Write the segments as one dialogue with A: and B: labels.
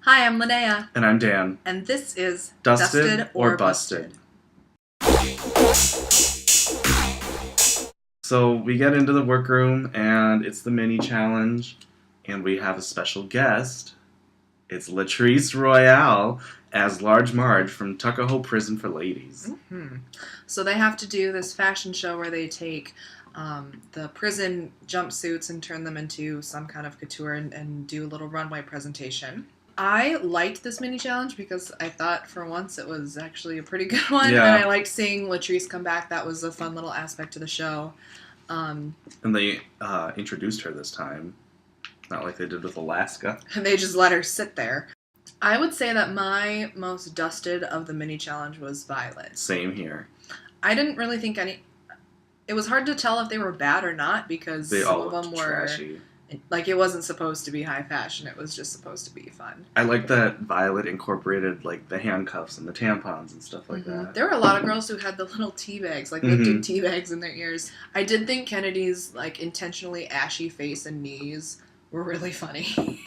A: Hi, I'm Lynnea.
B: And I'm Dan.
A: And this is
B: Dusted or Busted. So we get into the workroom and it's the mini challenge. And we have a special guest. It's Latrice Royale as Large Marge from Tuckahoe Prison for Ladies.
A: Mm-hmm. So they have to do this fashion show where they take the prison jumpsuits and turn them into some kind of couture and do a little runway presentation. I liked this mini challenge because I thought for once it was actually a pretty good one.
B: Yeah.
A: And I liked seeing Latrice come back. That was a fun little aspect to the show.
B: And they introduced her this time. Not like they did with Alaska.
A: And they just let her sit there. I would say that my most dusted of the mini challenge was Violet.
B: Same here.
A: I didn't really think any... It was hard to tell if they were bad or not because
B: They
A: some
B: all
A: of them
B: looked
A: were...
B: trashy.
A: Like, it wasn't supposed to be high fashion. It was just supposed to be fun.
B: I like that Violet incorporated, like, the handcuffs and the tampons and stuff like that.
A: There were a lot of girls who had the little tea bags, like lifted tea bags in their ears. I did think Kennedy's, like, intentionally ashy face and knees were really funny.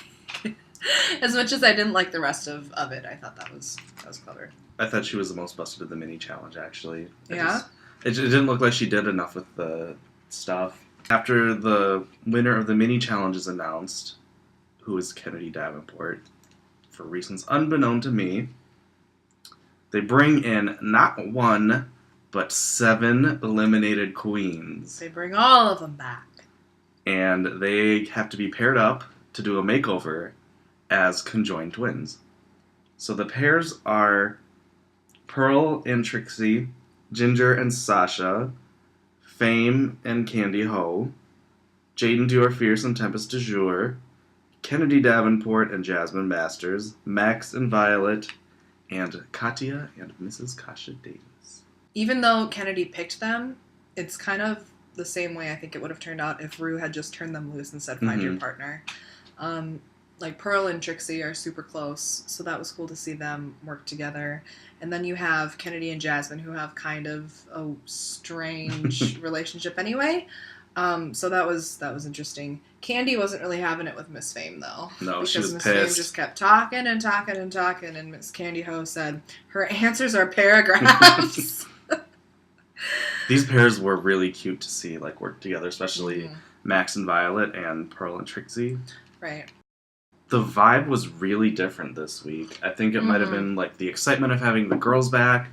A: As much as I didn't like the rest of it, I thought that was clever.
B: I thought she was the most busted of the mini challenge, actually.
A: Yeah?
B: It didn't look like she did enough with the stuff. After the winner of the mini challenge is announced, who is Kennedy Davenport, for reasons unbeknown to me, they bring in not one, but 7 eliminated queens.
A: They bring all of them back.
B: And they have to be paired up to do a makeover as conjoined twins. So the pairs are Pearl and Trixie, Ginger and Sasha, Fame and Candy Ho, Jaden Duer Fierce and Tempest du Jour, Kennedy Davenport and Jasmine Masters, Max and Violet, and Katya and Mrs. Kasha Davis.
A: Even though Kennedy picked them, it's kind of the same way I think it would have turned out if Rue had just turned them loose and said, find your partner. Like, Pearl and Trixie are super close, so that was cool to see them work together. And then you have Kennedy and Jasmine, who have kind of a strange relationship anyway. So that was interesting. Candy wasn't really having it with Miss Fame, though.
B: No, she was
A: Miss
B: pissed.
A: Fame just kept talking and talking and talking, and Miss Candy Ho said, her answers are paragraphs.
B: These pairs were really cute to see, like, work together, especially Max and Violet and Pearl and Trixie.
A: Right.
B: The vibe was really different this week. I think it might have been, like, the excitement of having the girls back,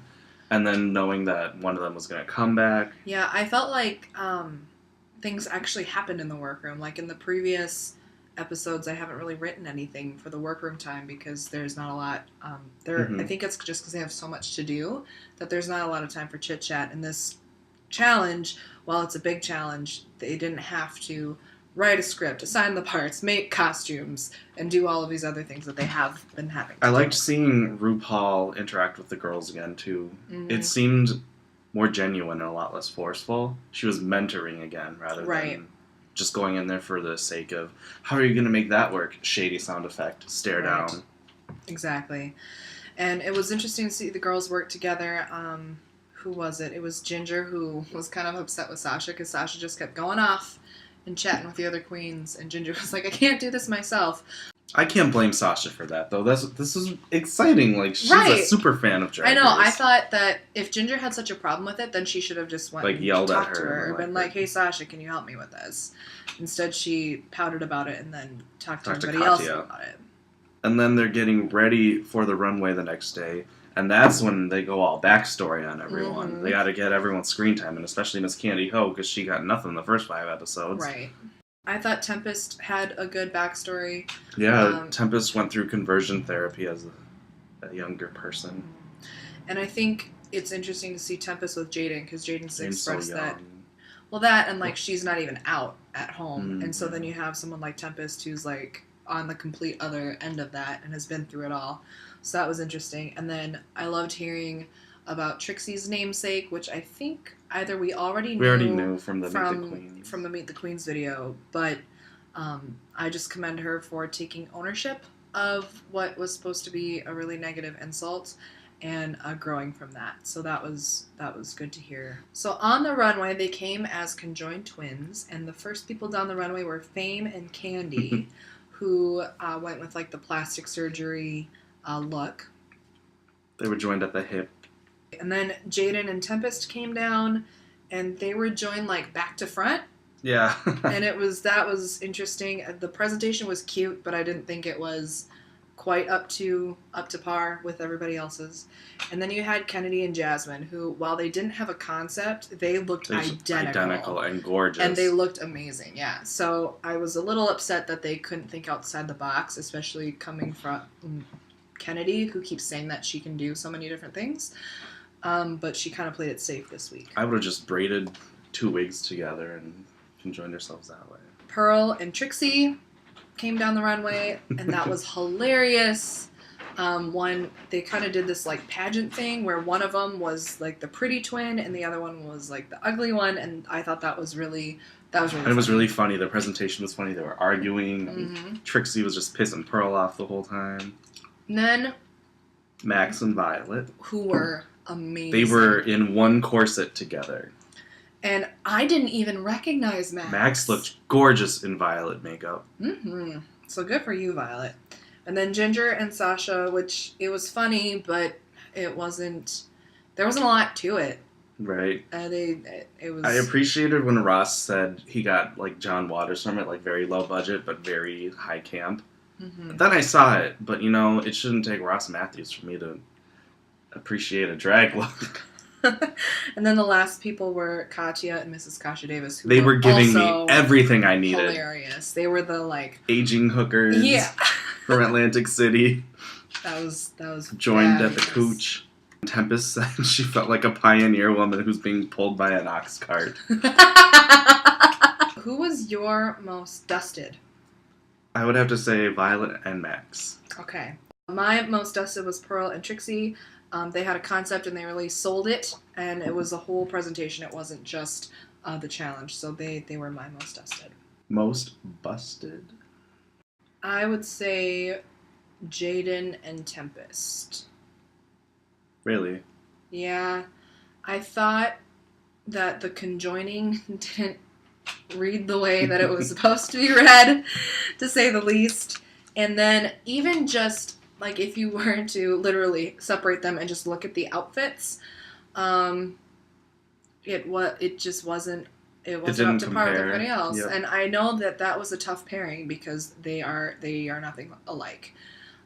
B: and then knowing that one of them was going to come back.
A: Yeah, I felt like things actually happened in the workroom. Like, in the previous episodes, I haven't really written anything for the workroom time because there's not a lot. I think it's just because they have so much to do that there's not a lot of time for chit-chat. In this challenge, while it's a big challenge, they didn't have to write a script, assign the parts, make costumes, and do all of these other things that they have been having to
B: I
A: do.
B: liked seeing RuPaul interact with the girls again, too. It seemed more genuine and a lot less forceful. She was mentoring again, rather than just going in there for the sake of, how are you going to make that work? Shady sound effect, stare down.
A: Exactly. And it was interesting to see the girls work together. Who was it? It was Ginger, who was kind of upset with Sasha, because Sasha just kept going off and chatting with the other queens, and Ginger was like, I can't do this myself.
B: I can't blame Sasha for that, though. This is exciting. Like, she's a super fan of Drag Race.
A: I know. I thought that if Ginger had such a problem with it, then she should have just went and
B: yelled
A: talked
B: at
A: to her
B: and
A: been like, hey, Sasha, can you help me with this? Instead, she pouted about it and then talked to everybody else about it.
B: And then they're getting ready for the runway the next day, and that's when they go all backstory on everyone. They got to get everyone's screen time, and especially Miss Candy Ho, because she got nothing the first 5 episodes.
A: Right. I thought Tempest had a good backstory.
B: Yeah, Tempest went through conversion therapy as a younger person.
A: And I think it's interesting to see Tempest with Jaden, because Jaden's expressed
B: so
A: that. Well, that, and, like, she's not even out at home. And so then you have someone like Tempest who's, like, on the complete other end of that and has been through it all. So that was interesting. And then I loved hearing about Trixie's namesake, which I think either we already knew
B: from the Meet the Queens.
A: From the Meet the Queens video, but I just commend her for taking ownership of what was supposed to be a really negative insult and growing from that. So that was good to hear. So on the runway, they came as conjoined twins, and the first people down the runway were Fame and Candy, who went with like the plastic surgery look.
B: They were joined at the hip.
A: And then Jaden and Tempest came down, and they were joined like back to front.
B: Yeah.
A: And that was interesting. The presentation was cute, but I didn't think it was quite up to par with everybody else's. And then you had Kennedy and Jasmine, who, while they didn't have a concept, they looked identical
B: and gorgeous.
A: And they looked amazing, yeah. So I was a little upset that they couldn't think outside the box, especially coming from Kennedy, who keeps saying that she can do so many different things. But she kind of played it safe this week.
B: I would have just braided 2 wigs together and conjoined ourselves that way.
A: Pearl and Trixie came down the runway, and that was hilarious. They kind of did this like pageant thing where one of them was like the pretty twin and the other one was like the ugly one, and I thought that was really funny.
B: It was really funny. The presentation was funny. They were arguing. And Trixie was just pissing Pearl off the whole time.
A: And then
B: Max and Violet,
A: who were amazing.
B: They were in one corset together.
A: And I didn't even recognize Max.
B: Max looked gorgeous in Violet makeup.
A: Mm-hmm. So good for you, Violet. And then Ginger and Sasha, which it was funny, but there wasn't a lot to it.
B: Right.
A: It was.
B: I appreciated when Ross said he got like John Waters from it, like very low budget but very high camp. Mm-hmm. Then I saw it, but it shouldn't take Ross Matthews for me to appreciate a drag look.
A: And then the last people were Katya and Mrs. Kasha Davis.
B: They were giving me everything I needed.
A: Hilarious. They were the like
B: aging hookers.
A: Yeah.
B: From Atlantic City.
A: That was
B: joined at the cooch. Tempest said she felt like a pioneer woman who's being pulled by an ox cart.
A: Who was your most dusted?
B: I would have to say Violet and Max.
A: Okay. My most dusted was Pearl and Trixie. They had a concept and they really sold it, and it was a whole presentation. It wasn't just the challenge, so they were my most dusted.
B: Most busted?
A: I would say Jaden and Tempest.
B: Really?
A: Yeah. I thought that the conjoining didn't read the way that it was supposed to be read, to say the least. And then even just like if you were to literally separate them and just look at the outfits, it just wasn't up to par with everybody else. Yep. And I know that was a tough pairing because they are nothing alike.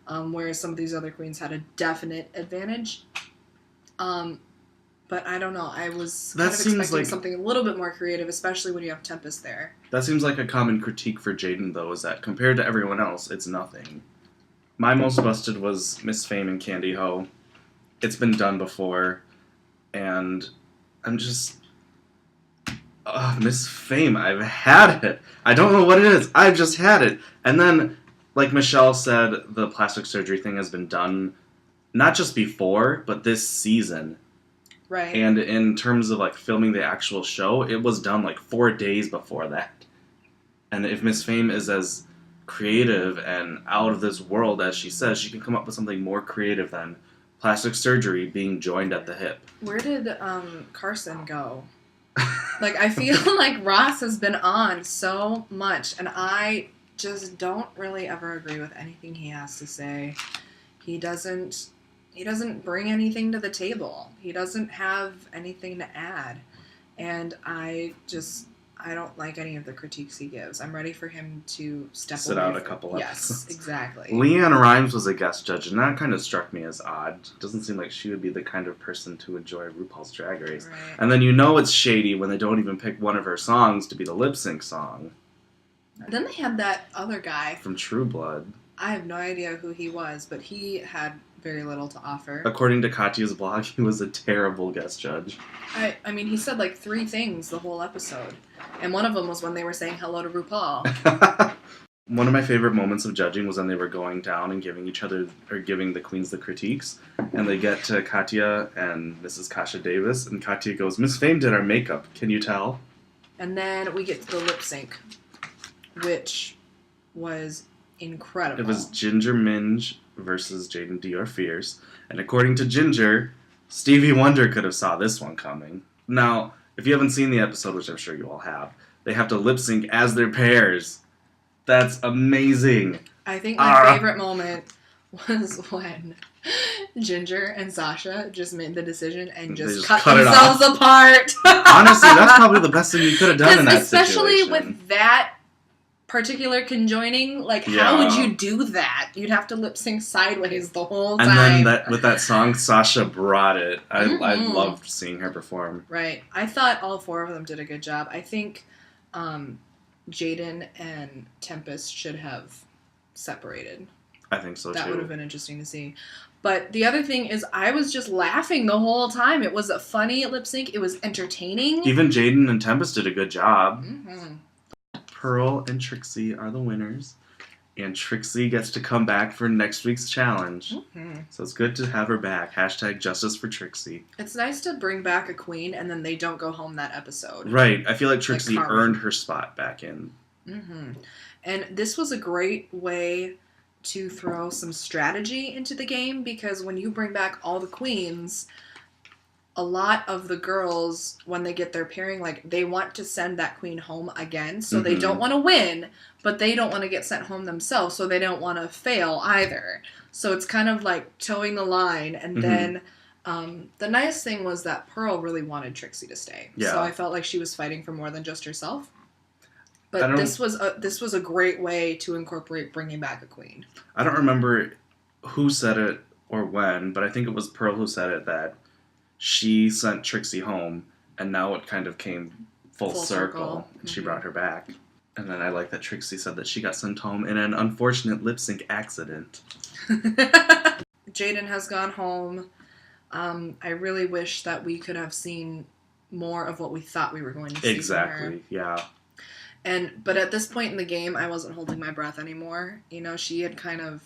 A: Whereas some of these other queens had a definite advantage. But I don't know. I was kind of expecting something a little bit more creative, especially when you have Tempest there.
B: That seems like a common critique for Jaden, though, is that compared to everyone else, it's nothing. My most busted was Miss Fame and Candy Ho. It's been done before, and I'm just... Miss Fame, I've had it. I don't know what it is. I've just had it. And then, like Michelle said, the plastic surgery thing has been done not just before, but this season.
A: Right.
B: And in terms of like filming the actual show, it was done like 4 days before that. And if Miss Fame is as creative and out of this world as she says, she can come up with something more creative than plastic surgery being joined at the hip.
A: Where did Carson go? Like, I feel like Ross has been on so much, and I just don't really ever agree with anything he has to say. He doesn't bring anything to the table. He doesn't have anything to add. And I don't like any of the critiques he gives. I'm ready for him to sit
B: out a couple episodes.
A: Yes, exactly.
B: Leanne Rimes was a guest judge, and that kind of struck me as odd. Doesn't seem like she would be the kind of person to enjoy RuPaul's Drag Race.
A: Right.
B: And then it's shady when they don't even pick one of her songs to be the lip sync song.
A: Then they had that other guy
B: from True Blood.
A: I have no idea who he was, but he had very little to offer.
B: According to Katya's blog, he was a terrible guest judge.
A: I mean, he said like 3 things the whole episode. And one of them was when they were saying hello to RuPaul.
B: One of my favorite moments of judging was when they were going down and giving the queens the critiques. And they get to Katya and Mrs. Kasha Davis, and Katya goes, "Miss Fame did our makeup. Can you tell?"
A: And then we get to the lip sync, which was incredible.
B: It was Ginger Minge versus Jaden Dior Fierce. And according to Ginger, Stevie Wonder could have saw this one coming. Now, if you haven't seen the episode, which I'm sure you all have, they have to lip sync as their pairs. That's amazing.
A: I think my favorite moment was when Ginger and Sasha just made the decision and just cut themselves apart.
B: Honestly, that's probably the best thing you could have done in that
A: especially
B: situation.
A: Especially with that particular conjoining, like, how would you do that? You'd have to lip sync sideways the whole time.
B: And then with that song, Sasha brought it. I loved seeing her perform.
A: Right. I thought all 4 of them did a good job. I think Jaden and Tempest should have separated.
B: I think so, too.
A: That would have been interesting to see. But the other thing is, I was just laughing the whole time. It was a funny lip sync. It was entertaining.
B: Even Jaden and Tempest did a good job. Mm-hmm. Pearl and Trixie are the winners. And Trixie gets to come back for next week's challenge. Mm-hmm. So it's good to have her back. # justice for Trixie.
A: It's nice to bring back a queen and then they don't go home that episode.
B: Right. I feel like Trixie earned her spot back in.
A: Mm-hmm. And this was a great way to throw some strategy into the game, because when you bring back all the queens, a lot of the girls, when they get their pairing, like, they want to send that queen home again. So they don't want to win, but they don't want to get sent home themselves, so they don't want to fail either. So it's kind of like towing the line. And then the nice thing was that Pearl really wanted Trixie to stay. Yeah. So I felt like she was fighting for more than just herself. But this was a great way to incorporate bringing back a queen.
B: I don't remember who said it or when, but I think it was Pearl who said it, that she sent Trixie home, and now it kind of came full circle, and she brought her back. And then I like that Trixie said that she got sent home in an unfortunate lip sync accident.
A: Jaden has gone home. I really wish that we could have seen more of what we thought we were going to see from her.
B: Exactly, yeah.
A: But at this point in the game, I wasn't holding my breath anymore. You know, she had done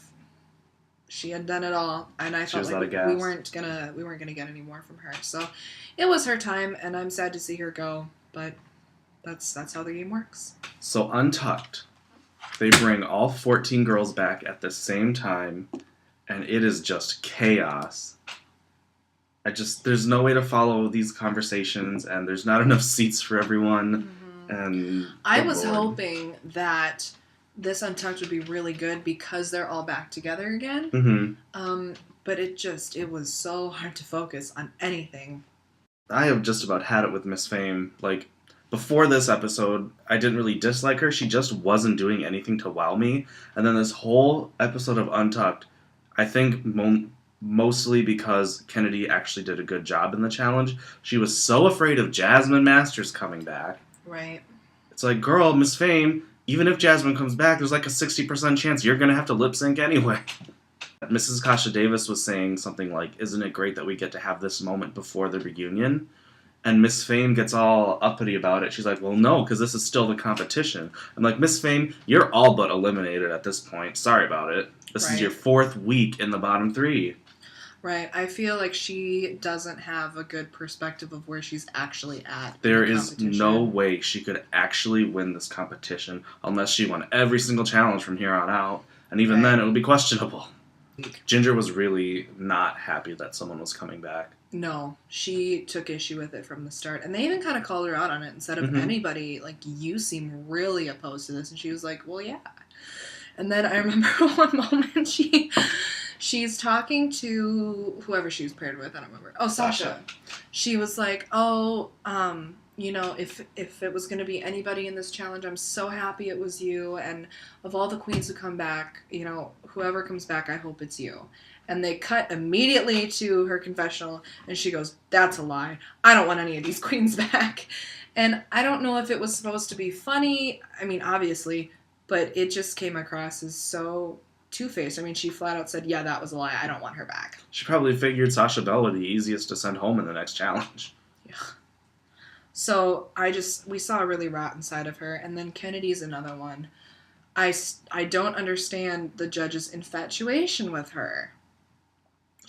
A: it all, and I felt like we weren't gonna get any more from her. So it was her time, and I'm sad to see her go. But that's how the game works.
B: So Untucked, they bring all 14 girls back at the same time, and it is just chaos. There's no way to follow these conversations, and there's not enough seats for everyone. Mm-hmm. And
A: I was hoping that this Untucked would be really good because they're all back together again. Mm-hmm. But it was so hard to focus on anything.
B: I have just about had it with Miss Fame. Like, before this episode, I didn't really dislike her. She just wasn't doing anything to wow me. And then this whole episode of Untucked, I think mostly because Kennedy actually did a good job in the challenge. She was so afraid of Jasmine Masters coming back.
A: Right.
B: It's like, girl, Miss Fame, even if Jasmine comes back, there's like a 60% chance you're going to have to lip sync anyway. Mrs. Kasha Davis was saying something like, isn't it great that we get to have this moment before the reunion? And Miss Fame gets all uppity about it. She's like, well, no, because this is still the competition. I'm like, Miss Fame, you're all but eliminated at this point. Sorry about it. This is your 4th week in the bottom 3.
A: Right. I feel like she doesn't have a good perspective of where she's actually at.
B: There is no way she could actually win this competition unless she won every single challenge from here on out. And even then, it would be questionable. Ginger was really not happy that someone was coming back.
A: No, she took issue with it from the start. And they even kind of called her out on it and said, if anybody, like, you seem really opposed to this. And she was like, well, yeah. And then I remember one moment she's talking to whoever she was paired with. I don't remember. Oh, Sasha. She was like, you know, if it was going to be anybody in this challenge, I'm so happy it was you. And of all the queens who come back, you know, whoever comes back, I hope it's you. And they cut immediately to her confessional, and she goes, that's a lie. I don't want any of these queens back. And I don't know if it was supposed to be funny. I mean, obviously, but it just came across as so two-faced. I mean, she flat out said, yeah, that was a lie. I don't want her back.
B: She probably figured Sasha Bell would be easiest to send home in the next challenge.
A: Yeah. So we saw a really rotten side of her. And then Kennedy's another one. I don't understand the judge's infatuation with her.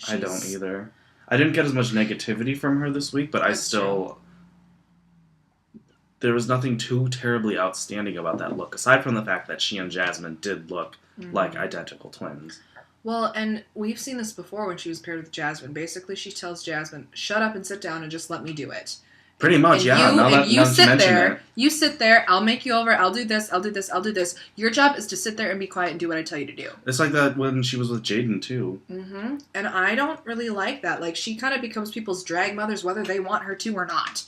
B: I don't either. I didn't get as much negativity from her this week, but there was nothing too terribly outstanding about that look, aside from the fact that she and Jasmine did look like identical twins.
A: Well, and we've seen this before when she was paired with Jasmine. Basically, she tells Jasmine, shut up and sit down and just let me do it.
B: Pretty much, yeah.
A: You sit there, I'll make you over, I'll do this, I'll do this, I'll do this. Your job is to sit there and be quiet and do what I tell you to do.
B: It's like that when she was with Jaden, too.
A: Mm-hmm. And I don't really like that. Like, she kind of becomes people's drag mothers, whether they want her to or not.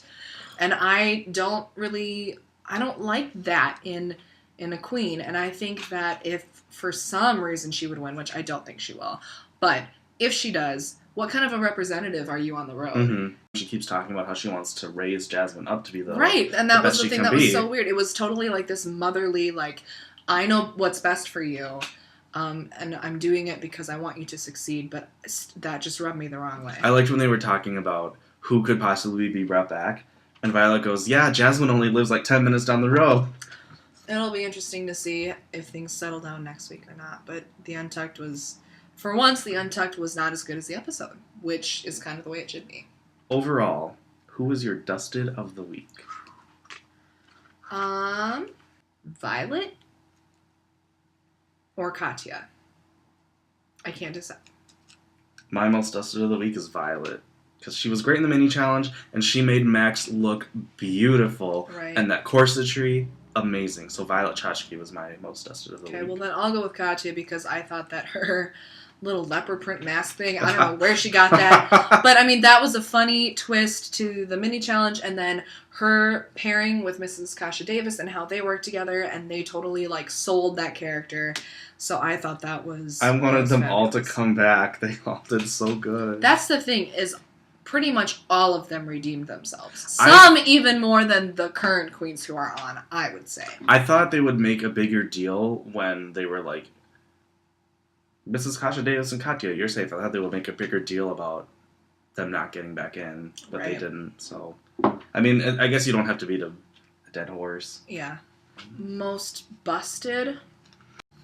A: And I don't like that in a queen. And I think that if, for some reason, she would win, which I don't think she will, but if she does, what kind of a representative are you on the road?
B: Mm-hmm. She keeps talking about how she wants to raise Jasmine up to be the
A: right, and that was the thing that was so weird. It was totally like this motherly, like, I know what's best for you, and I'm doing it because I want you to succeed, but that just rubbed me the wrong way.
B: I liked when they were talking about who could possibly be brought back, and Violet goes, yeah, Jasmine only lives like 10 minutes down the road.
A: It'll be interesting to see if things settle down next week or not, but the Untucked was... For once, the Untucked was not as good as the episode, which is kind of the way it should be.
B: Overall, who was your dusted of the week?
A: Violet or Katya? I can't decide.
B: My most dusted of the week is Violet, because she was great in the mini challenge, and she made Max look beautiful,
A: right.
B: And that corsetry, amazing. So Violet Chachki was my most dusted of the week.
A: Okay, well then I'll go with Katya because I thought that her little leopard print mask thing, I don't know where she got that, but I mean, that was a funny twist to the mini challenge, and then her pairing with Mrs. Kasha Davis and how they worked together, and they totally, like, sold that character, so I thought that was...
B: I wanted them
A: fabulous.
B: All to come back. They all did so good.
A: That's the thing, is pretty much all of them redeemed themselves. Some even more than the current queens who are on, I would say.
B: I thought they would make a bigger deal when they were like, Mrs. Kasha Davis and Katya, you're safe. I thought they would make a bigger deal about them not getting back in, but They didn't. So, I mean, I guess you don't have to beat a dead horse.
A: Yeah. Most busted?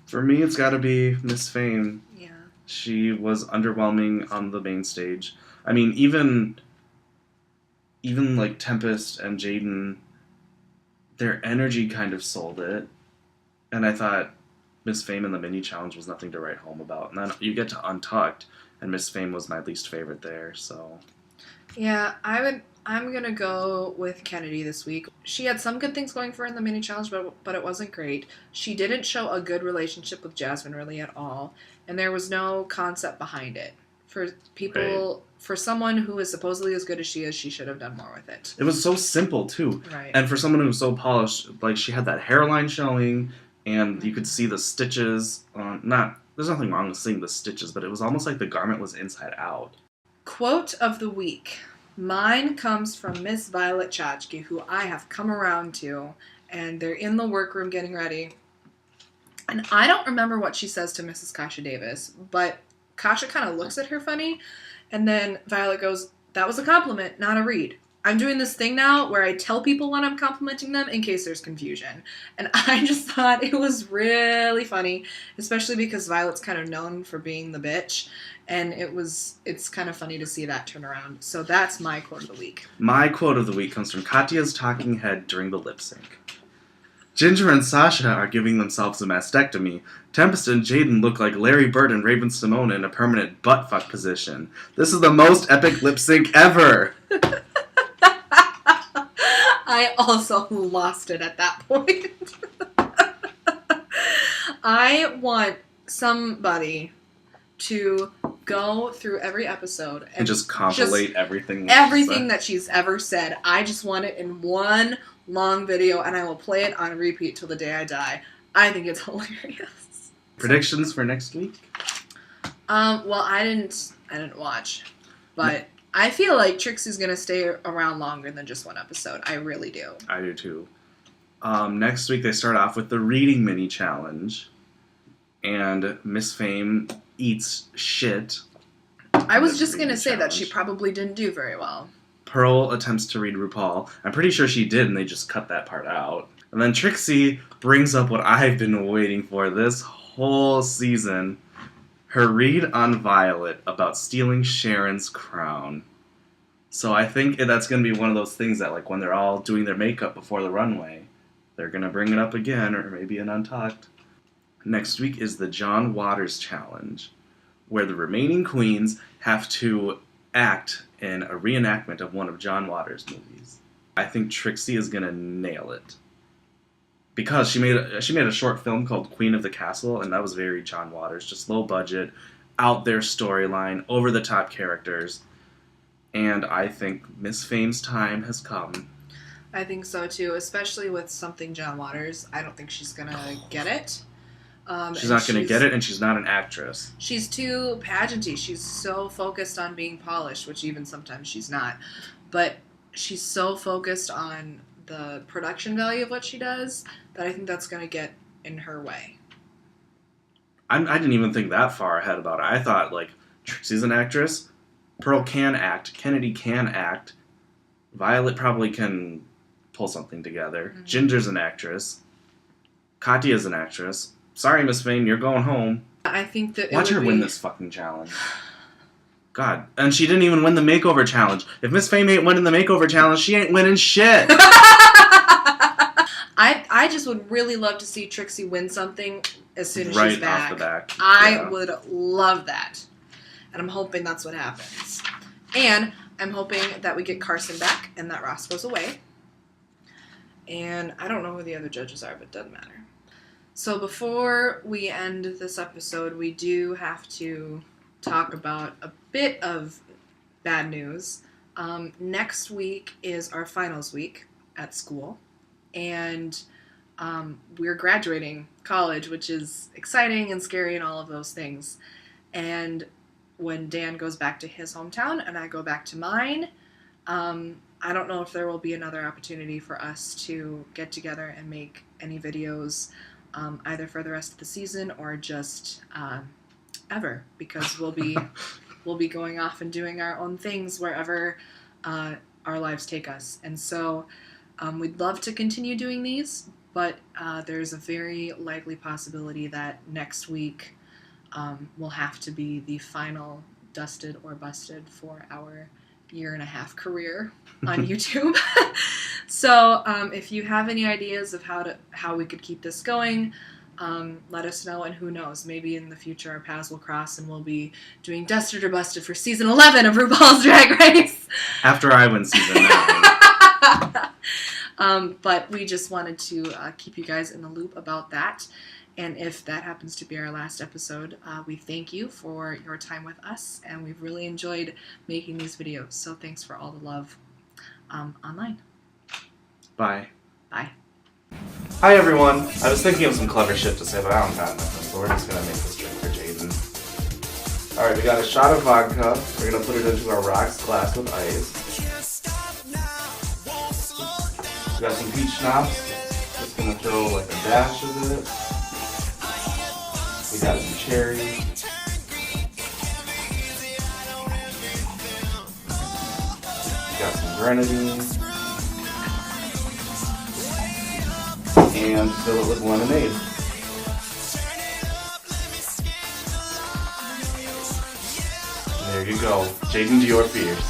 B: For me, it's got to be Miss Fame.
A: Yeah.
B: She was underwhelming on the main stage. I mean, even like Tempest and Jaden, their energy kind of sold it. And I thought Miss Fame in the mini challenge was nothing to write home about. And then you get to Untucked, and Miss Fame was my least favorite there, so...
A: Yeah, I'm gonna go with Kennedy this week. She had some good things going for her in the mini challenge, but it wasn't great. She didn't show a good relationship with Jasmine really at all, and there was no concept behind it. For people... Right. For someone who is supposedly as good as she is, she should have done more with it.
B: It was so simple, too.
A: Right.
B: And for someone who was so polished, like, she had that hairline showing, and you could see the stitches on... There's nothing wrong with seeing the stitches, but it was almost like the garment was inside out.
A: Quote of the week. Mine comes from Miss Violet Chachki, who I have come around to, and they're in the workroom getting ready. And I don't remember what she says to Mrs. Kasha Davis, but Kasha kind of looks at her funny, and then Violet goes, that was a compliment, not a read. I'm doing this thing now where I tell people when I'm complimenting them in case there's confusion. And I just thought it was really funny, especially because Violet's kind of known for being the bitch. And it's kind of funny to see that turn around. So that's my quote of the week.
B: My quote of the week comes from Katya's talking head during the lip sync. Ginger and Sasha are giving themselves a mastectomy. Tempest and Jaden look like Larry Bird and Raven Simone in a permanent butt-fuck position. This is the most epic lip sync ever!
A: I also lost it at that point. I want somebody to go through every episode
B: and just compilate everything
A: that she's ever said. I just want it in one long video, and I will play it on repeat till the day I die. I think it's hilarious.
B: Predictions for next week?
A: Well, I didn't watch, but I feel like Trixie's gonna stay around longer than just one episode. I really do.
B: I do too. Next week they start off with the reading mini challenge, and Miss Fame eats shit.
A: I was just gonna say that she probably didn't do very well.
B: Pearl attempts to read RuPaul. I'm pretty sure she did, and they just cut that part out. And then Trixie brings up what I've been waiting for this whole season. Her read on Violet about stealing Sharon's crown. So I think that's going to be one of those things that, like, when they're all doing their makeup before the runway, they're going to bring it up again, or maybe an Untucked. Next week is the John Waters Challenge, where the remaining queens have to act in a reenactment of one of John Waters' movies. I think Trixie is gonna nail it. Because she made a short film called Queen of the Castle, and that was very John Waters, just low budget, out there storyline, over the top characters. And I think Miss Fame's time has come.
A: I think so too, especially with something John Waters. I don't think she's gonna get it.
B: She's not going to get it, and she's not an actress.
A: She's too pageanty. She's so focused on being polished, which even sometimes she's not. But she's so focused on the production value of what she does that I think that's going to get in her way.
B: I didn't even think that far ahead about it. I thought, like, Trixie's an actress, Pearl can act, Kennedy can act, Violet probably can pull something together, mm-hmm. Ginger's an actress, Katya's an actress. Sorry, Miss Fame, you're going home.
A: I think that
B: watch her win this fucking challenge. God. And she didn't even win the makeover challenge. If Miss Fame ain't winning the makeover challenge, she ain't winning shit.
A: I just would really love to see Trixie win something as soon as
B: right
A: she's back.
B: Off the back.
A: I would love that. And I'm hoping that's what happens. And I'm hoping that we get Carson back and that Ross goes away. And I don't know who the other judges are, but it doesn't matter. So before we end this episode, we do have to talk about a bit of bad news. Next week is our finals week at school, and we're graduating college, which is exciting and scary and all of those things. And when Dan goes back to his hometown and I go back to mine, I don't know if there will be another opportunity for us to get together and make any videos either for the rest of the season or just ever, because we'll be going off and doing our own things wherever our lives take us. And so we'd love to continue doing these, but there's a very likely possibility that next week will have to be the final dusted or busted for our 1.5-year career on YouTube. So if you have any ideas of how we could keep this going, let us know, and who knows, maybe in the future our paths will cross and we'll be doing Dusted or Busted for season 11 of RuPaul's Drag Race.
B: After I win season 9.
A: But we just wanted to keep you guys in the loop about that. And if that happens to be our last episode, we thank you for your time with us, and we've really enjoyed making these videos. So thanks for all the love online.
B: Bye.
A: Bye.
B: Hi everyone. I was thinking of some clever shit to say, but I don't got nothing, so we're just gonna make this drink for Jaden. Alright, we got a shot of vodka. We're gonna put it into our rocks glass with ice. We got some peach schnapps. Just gonna throw like a dash of it. We got some cherries. We got some grenadine. And fill it with lemonade. There you go. Jaden to your fears.